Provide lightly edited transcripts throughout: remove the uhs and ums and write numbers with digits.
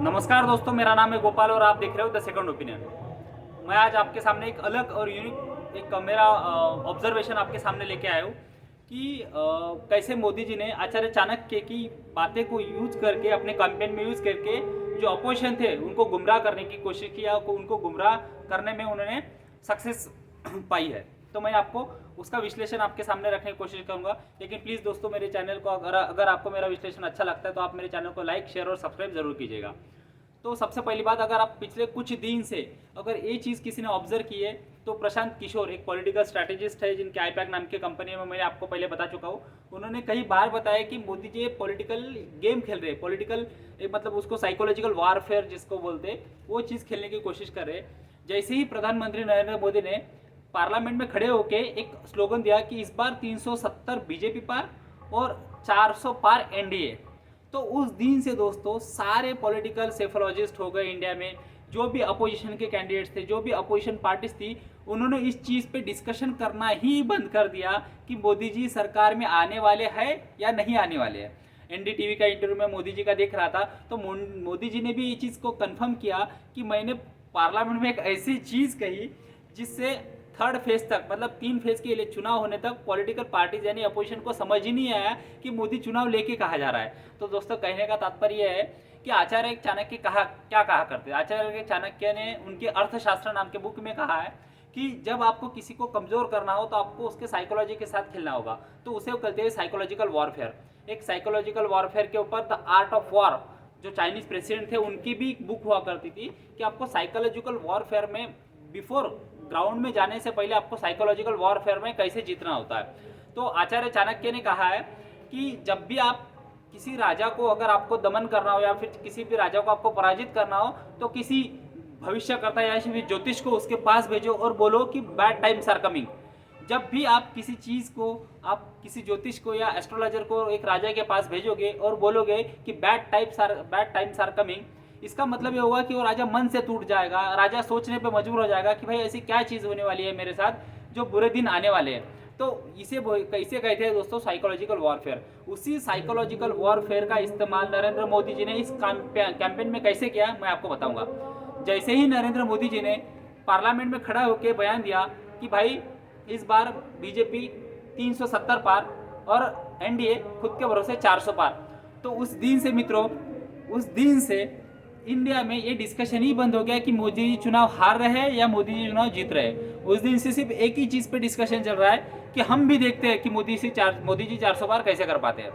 नमस्कार दोस्तों, मेरा नाम है गोपाल और आप देख रहे हो द सेकंड ओपिनियन। मैं आज आपके सामने एक अलग और यूनिक एक मेरा ऑब्जर्वेशन आपके सामने लेके आया हूँ कि कैसे मोदी जी ने आचार्य चाणक्य की बातें को यूज करके अपने कैंपेन में यूज करके जो अपोजिशन थे उनको गुमराह करने की कोशिश किया, उनको गुमराह करने में उन्होंने सक्सेस पाई है। तो मैं आपको उसका विश्लेषण आपके सामने रखने की कोशिश करूंगा। लेकिन प्लीज़ दोस्तों, मेरे चैनल को अगर आपको मेरा विश्लेषण अच्छा लगता है तो आप मेरे चैनल को लाइक, शेयर और सब्सक्राइब जरूर कीजिएगा। तो सबसे पहली बात, अगर आप पिछले कुछ दिन से अगर ये चीज़ किसी ने ऑब्जर्व की है तो प्रशांत किशोर एक पॉलिटिकल स्ट्रैटेजिस्ट है जिनके आईपैक नाम की कंपनी में मैंने आपको पहले बता चुका हूँ। उन्होंने कई बार बताया कि मोदी जी पॉलिटिकल गेम खेल रहे हैं, पॉलिटिकल मतलब उसको साइकोलॉजिकल वारफेयर जिसको बोलते हैं वो चीज़ खेलने की कोशिश कर रहे हैं। जैसे ही प्रधानमंत्री नरेंद्र मोदी ने पार्लियामेंट में खड़े होकर एक स्लोगन दिया कि इस बार 370 बीजेपी पार और 400 पार एनडीए, तो उस दिन से दोस्तों सारे पॉलिटिकल सेफोलॉजिस्ट हो गए इंडिया में, जो भी अपोजिशन के कैंडिडेट्स थे, जो भी अपोजिशन पार्टीज थी, उन्होंने इस चीज़ पे डिस्कशन करना ही बंद कर दिया कि मोदी जी सरकार में आने वाले हैं या नहीं आने वाले हैं। एनडीटीवी का इंटरव्यू में मोदी जी का देख रहा था तो मोदी जी ने भी ये चीज़ को कंफर्म किया कि मैंने पार्लियामेंट में एक ऐसी चीज़ कही जिससे थर्ड फेज तक, मतलब 3 फेज के लिए चुनाव होने तक पॉलिटिकल पार्टीज यानी अपोजिशन को समझ ही नहीं आया कि मोदी चुनाव लेके कहा जा रहा है। तो दोस्तों, कहने का तात्पर्य है कि आचार्य चाणक्य क्या कहा करते हैं। आचार्य चाणक्य ने उनके अर्थशास्त्र नाम के बुक में कहा है कि जब आपको किसी को कमजोर करना हो तो आपको उसके साइकोलॉजी के साथ खेलना होगा, तो उसे वो कहते हैं साइकोलॉजिकल वॉरफेयर। एक साइकोलॉजिकल वॉरफेयर के ऊपर द आर्ट ऑफ वॉर, जो चाइनीज प्रेसिडेंट थे उनकी भी बुक हुआ करती थी कि आपको साइकोलॉजिकल वॉरफेयर में बिफोर ग्राउंड में जाने से पहले आपको साइकोलॉजिकल वॉरफेयर में कैसे जीतना होता है। तो आचार्य चाणक्य ने कहा है कि जब भी आप किसी राजा को, अगर आपको दमन करना हो या फिर किसी भी राजा को आपको पराजित करना हो, तो किसी भविष्यकर्ता या फिर ज्योतिष को उसके पास भेजो और बोलो कि बैड टाइम्स आर कमिंग। जब भी आप किसी चीज़ को, आप किसी ज्योतिष को या एस्ट्रोलॉजर को एक राजा के पास भेजोगे और बोलोगे कि बैड टाइम्स आर कमिंग, इसका मतलब ये होगा कि वो राजा मन से टूट जाएगा, राजा सोचने पे मजबूर हो जाएगा कि भाई ऐसी क्या चीज़ होने वाली है मेरे साथ जो बुरे दिन आने वाले हैं। तो इसे कैसे कहते हैं दोस्तों, साइकोलॉजिकल वॉरफेयर। उसी साइकोलॉजिकल वॉरफेयर का इस्तेमाल नरेंद्र मोदी जी ने इस कैंपेन में कैसे किया मैं आपको बताऊंगा। जैसे ही नरेंद्र मोदी जी ने पार्लियामेंट में खड़ा होकर बयान दिया कि भाई इस बार बीजेपी 370 पार और एनडीए खुद के भरोसे 400 पार, तो उस दिन से मित्रों, उस दिन से इंडिया में ये डिस्कशन ही बंद हो गया कि मोदी जी चुनाव हार रहे हैं या मोदी जी चुनाव जीत रहे हैं। उस दिन से सिर्फ एक ही चीज़ पे डिस्कशन चल रहा है कि हम भी देखते हैं कि मोदी जी 400 पार कैसे कर पाते हैं।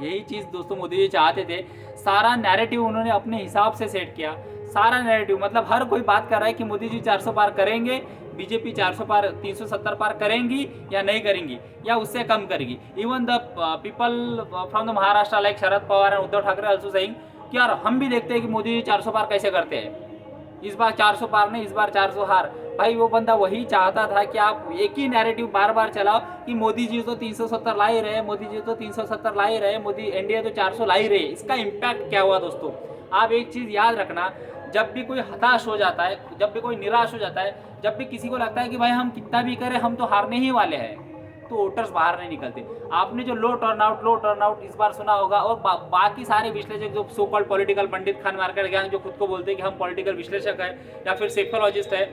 यही चीज़ दोस्तों मोदी जी चाहते थे। सारा नैरेटिव उन्होंने अपने हिसाब से सेट किया। सारा नैरेटिव मतलब हर कोई बात कर रहा है कि मोदी जी 400 पार करेंगे, बीजेपी 400 पार 370 पार करेंगी या नहीं करेंगी या उससे कम करेगी। Even the people from the Maharashtra like Sharad Pawar and Uddhav Thackeray also saying कि यार हम भी देखते हैं कि मोदी जी 400 पार कैसे करते हैं, इस बार 400 पार नहीं, इस बार 400 हार। भाई वो बंदा वही चाहता था कि आप एक ही नैरेटिव बार बार चलाओ कि मोदी जी तो 370 ला ही रहे, मोदी जी तो 370 ला ही रहे, मोदी एनडीए तो 400 ला ही रहे। इसका इम्पैक्ट क्या हुआ दोस्तों, आप एक चीज़ याद रखना, जब भी कोई हताश हो जाता है, जब भी कोई निराश हो जाता है, जब भी किसी को लगता है कि भाई हम कितना भी करें हम तो हारने ही वाले हैं, तो वोटर्स बाहर नहीं निकलते। आपने जो लो टर्नआउट इस बार सुना होगा, और बाकी सारे विश्लेषक जो सो कॉल्ड पॉलिटिकल पंडित खान मार्केट गैंग जो खुद को बोलते हैं कि हम पॉलिटिकल विश्लेषक है या फिर सेफोलॉजिस्ट है,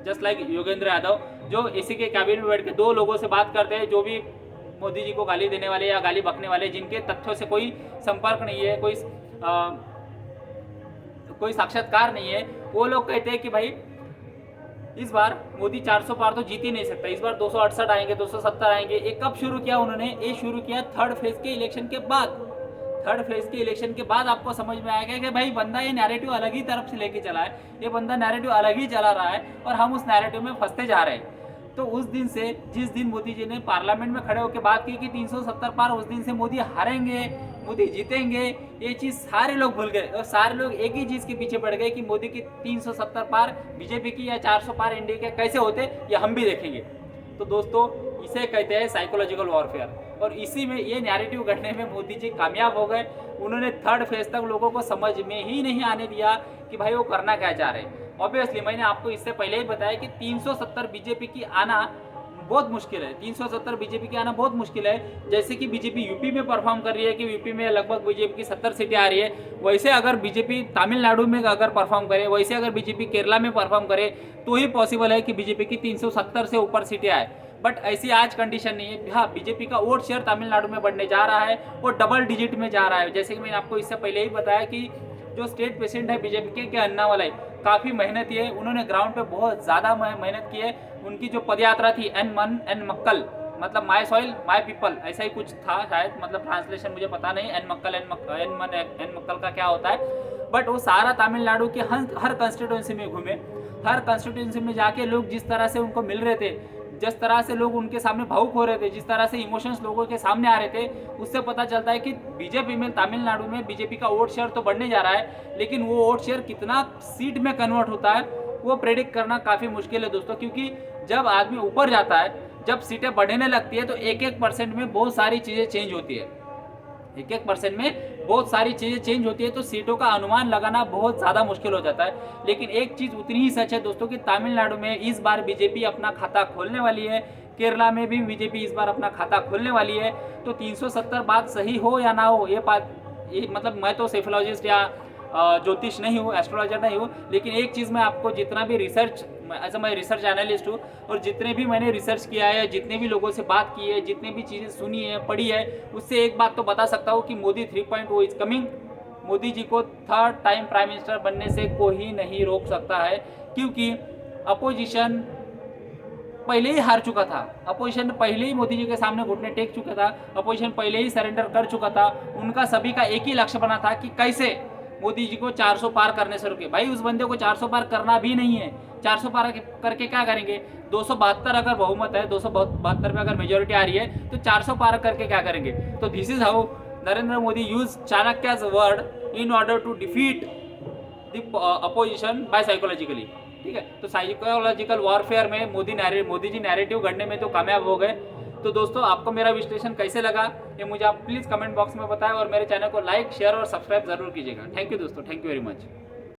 जस्ट लाइक योगेंद्र यादव, जो इसी के कैबिनेट में बैठ के 2 लोगों से बात करते हैं जो भी मोदी जी को गाली देने वाले या गाली बकने वाले, जिनके तथ्यों से कोई संपर्क नहीं है, कोई साक्षात्कार नहीं है, वो लोग कहते हैं कि भाई इस बार मोदी 400 पार तो जीत ही नहीं सकता, इस बार 268 आएंगे, 270 आएंगे। ये कब शुरू किया उन्होंने, ये शुरू किया थर्ड फेज के इलेक्शन के बाद। थर्ड फेज के इलेक्शन के बाद आपको समझ में आएगा कि भाई बंदा ये नैरेटिव अलग ही तरफ से लेके चला है, ये बंदा नैरेटिव अलग ही चला रहा है और हम उस नैरेटिव में फंसते जा रहे हैं। तो उस दिन से, जिस दिन मोदी जी ने पार्लियामेंट में खड़े होकर बात की कि 370 पार, उस दिन से मोदी हारेंगे, मोदी जीतेंगे, ये चीज़ सारे लोग भूल गए और सारे लोग एक ही चीज़ के पीछे पड़ गए कि मोदी की 370 पार बीजेपी की या 400 पार एनडीए के कैसे होते ये हम भी देखेंगे। तो दोस्तों, इसे कहते हैं साइकोलॉजिकल वॉरफेयर, और इसी में ये नैरेटिव गढ़ने में मोदी जी कामयाब हो गए। उन्होंने थर्ड फेज तक लोगों को समझ में ही नहीं आने दिया कि भाई वो करना क्या चाह रहे हैं। ऑब्वियसली मैंने आपको इससे पहले ही बताया कि 370 बीजेपी की आना बहुत मुश्किल है। 370 बीजेपी के आना बहुत मुश्किल है। जैसे कि बीजेपी यूपी में परफॉर्म कर रही है कि यूपी में लगभग बीजेपी की 70 सीटें आ रही है, वैसे अगर बीजेपी तमिलनाडु में अगर परफॉर्म करे, वैसे अगर बीजेपी केरला में परफॉर्म करे तो ही पॉसिबल है कि बीजेपी की 370 से ऊपर सीटें आए। बट ऐसी आज कंडीशन नहीं है। हाँ, बीजेपी का वोट शेयर तमिलनाडु में बढ़ने जा रहा है और डबल डिजिट में जा रहा है। जैसे कि मैंने आपको इससे पहले ही बताया कि जो स्टेट प्रेसिडेंट है बीजेपी के अन्नामलाई, काफ़ी मेहनती है, उन्होंने ग्राउंड पे बहुत ज़्यादा मेहनत की है। उनकी जो पदयात्रा थी एन मन एन मक्कल, मतलब माय सॉइल माय पीपल, ऐसा ही कुछ था शायद, मतलब ट्रांसलेशन मुझे पता नहीं, एन मक्कल एन मक्कल का क्या होता है। बट वो सारा तमिलनाडु के हर कंस्टिट्यूंसी में घूमे। हर कंस्टिट्यूंसी में जाके लोग जिस तरह से उनको मिल रहे थे, जिस तरह से लोग उनके सामने भावुक हो रहे थे, जिस तरह से इमोशंस लोगों के सामने आ रहे थे, उससे पता चलता है कि बीजेपी में तमिलनाडु में बीजेपी का वोट शेयर तो बढ़ने जा रहा है, लेकिन वो वोट शेयर कितना सीट में कन्वर्ट होता है वो प्रेडिक्ट करना काफ़ी मुश्किल है दोस्तों। क्योंकि जब आदमी ऊपर जाता है, जब सीटें बढ़ने लगती है तो 1-1% में बहुत सारी चीज़ें चेंज होती है। 1-1% में बहुत सारी चीज़ें चेंज होती है, तो सीटों का अनुमान लगाना बहुत ज़्यादा मुश्किल हो जाता है। लेकिन एक चीज़ उतनी ही सच है दोस्तों कि तमिलनाडु में इस बार बीजेपी अपना खाता खोलने वाली है, केरला में भी बीजेपी इस बार अपना खाता खोलने वाली है। तो 370 बात सही हो या ना हो, ये मतलब मैं तो सेफोलॉजिस्ट या ज्योतिष नहीं हूँ, एस्ट्रोलॉजर नहीं हूँ, लेकिन एक चीज़ मैं आपको जितना भी रिसर्च, ऐसा मैं रिसर्च एनालिस्ट हूँ, और जितने भी मैंने रिसर्च किया है, जितने भी लोगों से बात की है, जितनी भी चीज़ें सुनी है, पढ़ी है, उससे एक बात तो बता सकता हूँ कि मोदी 3.0 इज कमिंग। मोदी जी को 3rd टाइम प्राइम मिनिस्टर बनने से कोई नहीं रोक सकता है, क्योंकि अपोजिशन पहले ही हार चुका था। अपोजिशन पहले ही मोदी जी के सामने घुटने टेक चुका था। अपोजिशन पहले ही सरेंडर कर चुका था। उनका सभी का एक ही लक्ष्य बना था कि कैसे मोदी जी को 400 पार करने से रोके। भाई, उस बंदे को 400 पार करना भी नहीं है। 400 पार करके क्या करेंगे? 272 अगर बहुमत है, 272 में अगर मेजोरिटी आ रही है, तो 400 पार करके क्या करेंगे? तो this is how Narendra Modi use Chanakya's word in order to defeat the opposition by psychologically. ठीक है, तो साइकोलॉजिकल वॉरफेयर में मोदी जी नैरेटिव गढ़ने में तो कामयाब हो गए। तो दोस्तों, आपको मेरा विश्लेषण कैसे लगा ये मुझे आप प्लीज़ कमेंट बॉक्स में बताएं, और मेरे चैनल को लाइक, शेयर और सब्सक्राइब जरूर कीजिएगा। थैंक यू दोस्तों, थैंक यू वेरी मच।